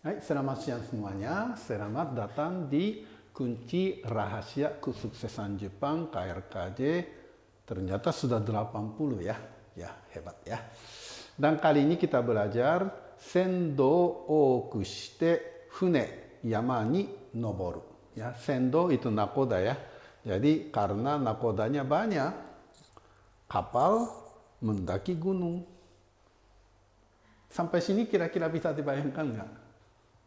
Hai, selamat siang semuanya. Selamat datang di Kunci Rahasia Kesuksesan Jepang KRKJ. Ternyata sudah 80 ya. Ya, hebat ya. Dan kali ini kita belajar Sendo oku shite fune yama ni noboru. Ya, sendo itu nakoda ya. Jadi karena nakodanya banyak, kapal mendaki gunung. Sampai sini kira-kira bisa dibayangkan nggak?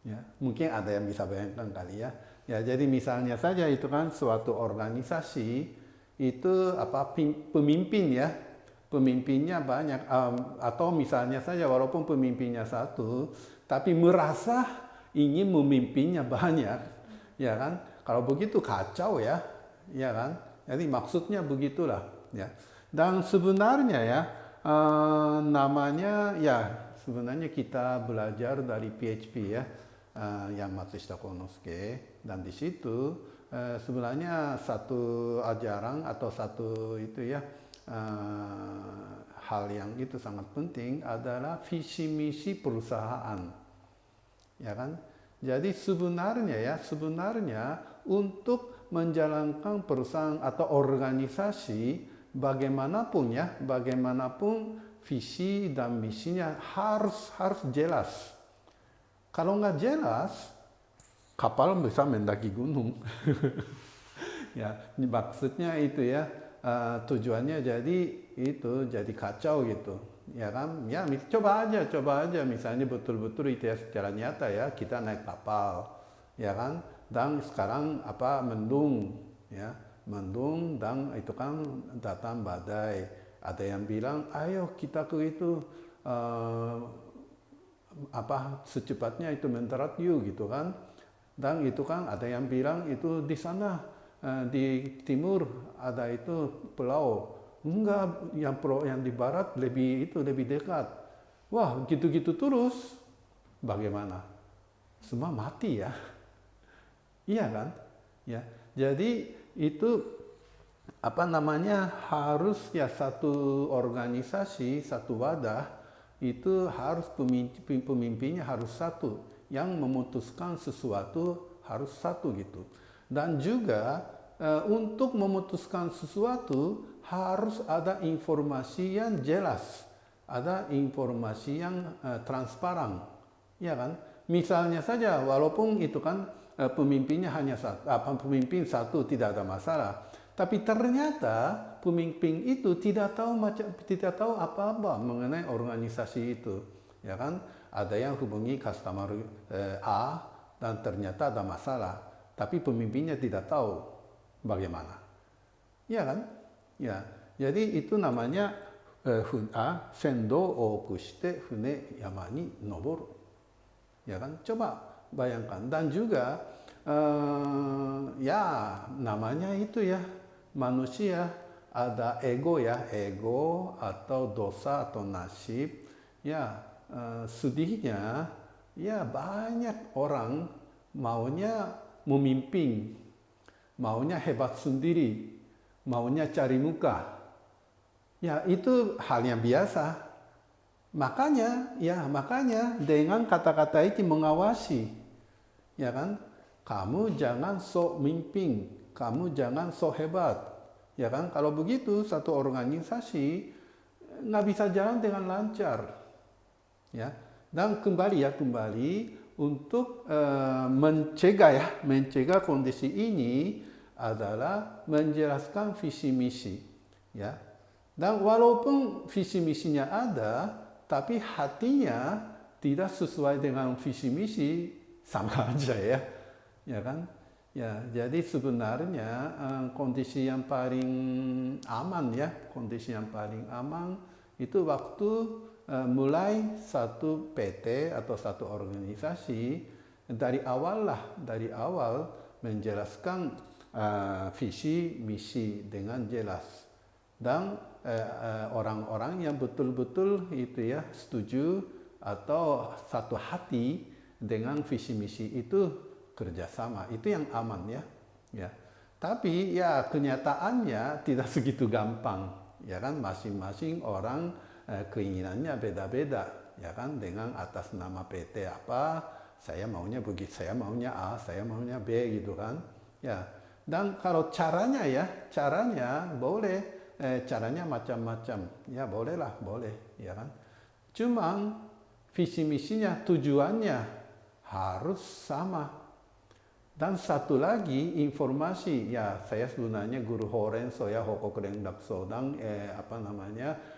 Ya, mungkin ada yang bisa bayangkan kali ya. Ya, jadi misalnya saja itu kan suatu organisasi itu pemimpin ya. Pemimpinnya banyak atau misalnya saja walaupun pemimpinnya satu tapi merasa ingin memimpinnya banyak. Ya kan? Kalau begitu kacau ya. Ya kan? Jadi maksudnya begitulah ya. Dan sebenarnya ya namanya ya sebenarnya kita belajar dari PHP ya yang Matsushita Konosuke, dan di situ sebenarnya satu ajaran atau satu itu ya hal yang itu sangat penting adalah visi misi perusahaan, ya kan? Jadi sebenarnya untuk menjalankan perusahaan atau organisasi bagaimanapun visi dan misinya harus jelas. Kalau nggak jelas, kapal bisa mendaki gunung. Ya, maksudnya itu ya, tujuannya jadi kacau gitu. Ya kan? Ya, coba aja misalnya betul-betul itu ya secara nyata ya, kita naik kapal. Ya kan? Dan sekarang mendung ya. Mendung dan itu kan datang badai. Ada yang bilang, "Ayo kita ke itu secepatnya itu mendarat yuk," gitu kan. Dan itu kan ada yang bilang itu di sana di timur ada itu pulau. Enggak, yang pulau yang di barat lebih dekat. Wah, gitu-gitu terus. Bagaimana? Semua mati ya. Iya kan? Ya. Jadi itu harus ya satu organisasi, satu wadah itu harus pemimpinnya harus satu, yang memutuskan sesuatu harus satu gitu. Dan juga untuk memutuskan sesuatu harus ada informasi yang jelas, ada informasi yang transparan, ya kan? Misalnya saja walaupun itu kan pemimpinnya hanya satu, pemimpin satu tidak ada masalah, tapi ternyata pemimpin itu tidak tahu apa-apa mengenai organisasi itu, ya kan? Ada yang hubungi customer A dan ternyata ada masalah, tapi pemimpinnya tidak tahu bagaimana, ya kan? Ya, jadi itu namanya sendo oku shite fune yama ni noboru, ya kan? Coba bayangkan. Dan juga ya namanya itu ya manusia ada ego ya, ego atau dosa atau nasib ya. Sedihnya ya banyak orang maunya memimpin, maunya hebat sendiri, maunya cari muka. Ya itu hal yang biasa. Makanya dengan kata-kata itu mengawasi, ya kan? Kamu jangan sok mimpin, kamu jangan sok hebat, ya kan? Kalau begitu satu organisasi nggak bisa jalan dengan lancar, ya. Dan kembali untuk mencegah kondisi ini adalah menjelaskan visi misi, ya. Dan walaupun visi misinya ada, tapi hatinya tidak sesuai dengan visi misi, sama aja ya, ya kan? Ya, jadi sebenarnya kondisi yang paling aman ya, kondisi yang paling aman itu waktu mulai satu PT atau satu organisasi dari awal menjelaskan visi misi dengan jelas, dan orang-orang yang betul-betul itu ya setuju atau satu hati dengan visi misi itu kerjasama, itu yang aman ya. Ya, tapi ya kenyataannya tidak segitu gampang, ya kan? Masing-masing orang keinginannya beda-beda, ya kan? Dengan atas nama PT apa saya maunya begitu, saya maunya A, saya maunya B gitu kan. Ya, dan kalau caranya boleh, caranya macam-macam. Ya bolehlah, boleh, ya kan. Cuma visi misinya, tujuannya harus sama. Dan satu lagi informasi, ya saya sebenarnya guru Horen Soya Hokokren Daksodang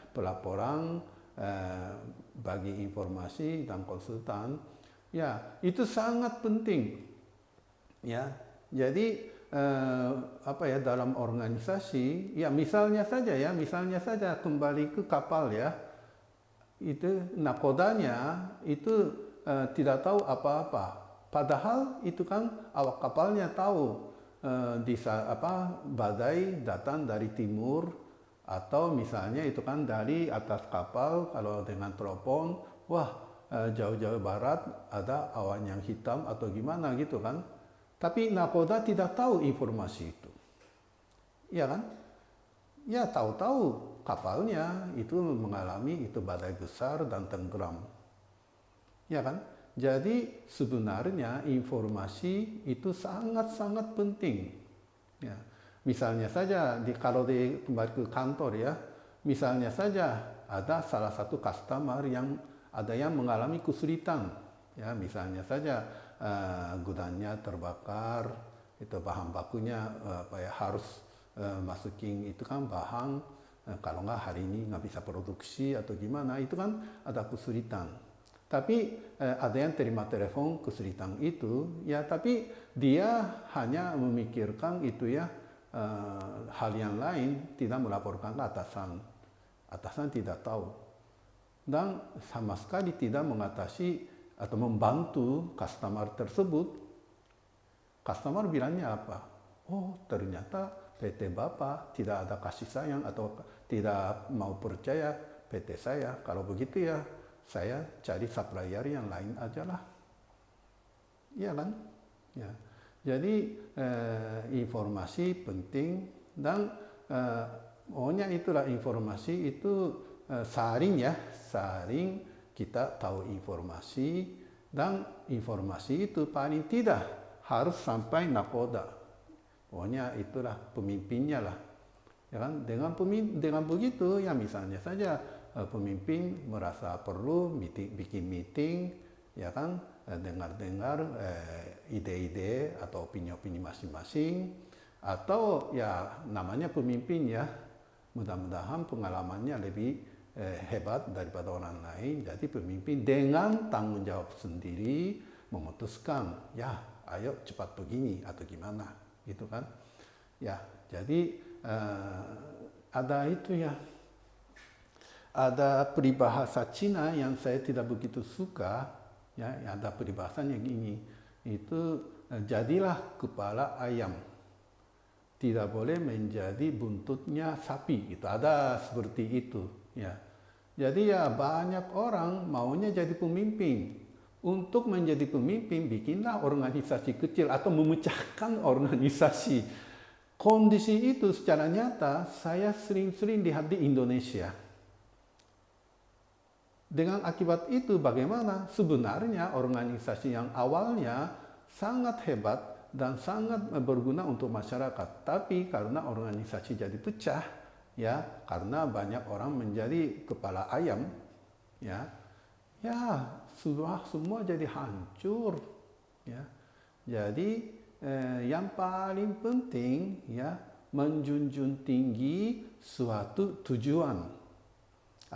pelaporan bagi informasi dan konsultan, ya itu sangat penting, ya. Jadi dalam organisasi, ya misalnya saja kembali ke kapal ya, itu nakodanya itu tidak tahu apa-apa. Padahal itu kan awak kapalnya tahu badai datang dari timur, atau misalnya itu kan dari atas kapal kalau dengan telepon, wah jauh-jauh barat ada awan yang hitam atau gimana gitu kan. Tapi nakoda tidak tahu informasi itu, ya kan? Ya tahu-tahu kapalnya itu mengalami itu badai besar dan tenggelam, ya kan? Jadi sebenarnya informasi itu sangat-sangat penting. Ya. Misalnya saja kalau kembali ke kantor ya, misalnya saja ada salah satu customer yang mengalami kesulitan. Ya, misalnya saja gudangnya terbakar, itu bahan bakunya harus masukin itu kan bahan, kalau nggak hari ini nggak bisa produksi atau gimana, itu kan ada kesulitan. Tapi ada yang terima telepon kesulitan itu, ya tapi dia hanya memikirkan itu ya, hal yang lain, tidak melaporkan ke atasan. Atasan tidak tahu. Dan sama sekali tidak mengatasi atau membantu customer tersebut. Customer bilangnya apa? Oh ternyata PT Bapak tidak ada kasih sayang atau tidak mau percaya PT saya. Kalau begitu ya, saya cari supplier yang lain aja lah, ya kan? Ya. Jadi informasi penting, dan pokoknya itulah informasi itu saring kita tahu informasi, dan informasi itu paling tidak harus sampai nakoda. Pokoknya itulah pemimpinnya lah, ya kan? Dengan begitu ya misalnya saja pemimpin merasa perlu bikin meeting, ya kan, dengar ide-ide atau opini-opini masing-masing, atau ya namanya pemimpin ya, mudah-mudahan pengalamannya lebih hebat daripada orang lain. Jadi pemimpin dengan tanggung jawab sendiri memutuskan, ya ayo cepat begini atau gimana, gitu kan. Ya jadi ada itu ya. Ada peribahasa Cina yang saya tidak begitu suka, ya ada peribahasanya gini, itu jadilah kepala ayam, tidak boleh menjadi buntutnya sapi, gitu. Ada seperti itu, ya. Jadi ya banyak orang maunya jadi pemimpin. Untuk menjadi pemimpin bikinlah organisasi kecil atau memecahkan organisasi. Kondisi itu secara nyata saya sering-sering lihat di Indonesia. Dengan akibat itu bagaimana? Sebenarnya organisasi yang awalnya sangat hebat dan sangat berguna untuk masyarakat, tapi karena organisasi jadi pecah, ya karena banyak orang menjadi kepala ayam, ya semua jadi hancur, ya. Jadi yang paling penting ya menjunjung tinggi suatu tujuan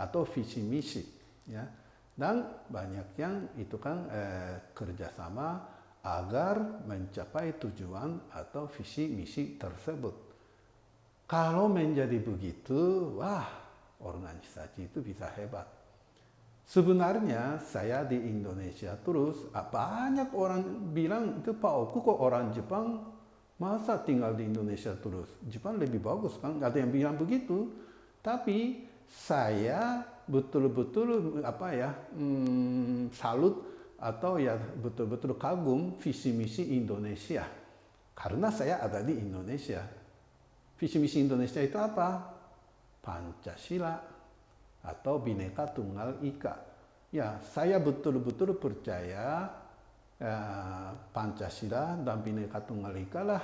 atau visi misi. Ya, dan banyak yang itu kan kerjasama agar mencapai tujuan atau visi misi tersebut. Kalau menjadi begitu, wah organisasi itu bisa hebat. Sebenarnya saya di Indonesia terus, banyak orang bilang itu Pak Oku kok orang Jepang masa tinggal di Indonesia terus, Jepang lebih bagus kan, ada yang bilang begitu. Tapi saya betul-betul salut atau ya betul-betul kagum visi misi Indonesia, karena saya ada di Indonesia. Visi misi Indonesia itu apa? Pancasila atau Bhinneka Tunggal Ika. Ya, saya betul-betul percaya Pancasila dan Bhinneka Tunggal Ika lah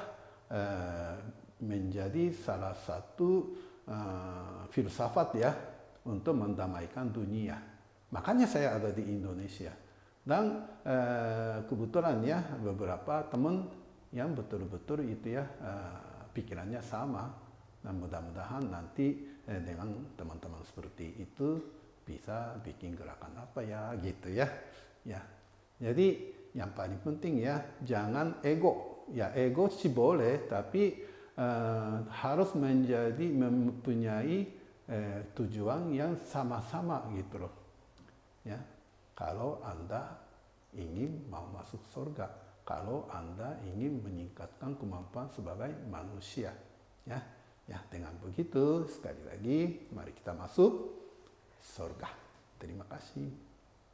menjadi salah satu filsafat ya untuk mendamaikan dunia. Makanya saya ada di Indonesia. Dan kebetulan ya beberapa teman yang betul-betul itu ya pikirannya sama. Dan mudah-mudahan nanti dengan teman-teman seperti itu bisa bikin gerakan apa ya gitu ya. Ya. Jadi yang paling penting ya jangan ego. Ya ego sih boleh tapi harus mempunyai tujuan yang sama-sama gitu loh. Ya. Kalau Anda ingin mau masuk surga, kalau Anda ingin meningkatkan kemampuan sebagai manusia. Ya. Ya, dengan begitu sekali lagi mari kita masuk surga. Terima kasih.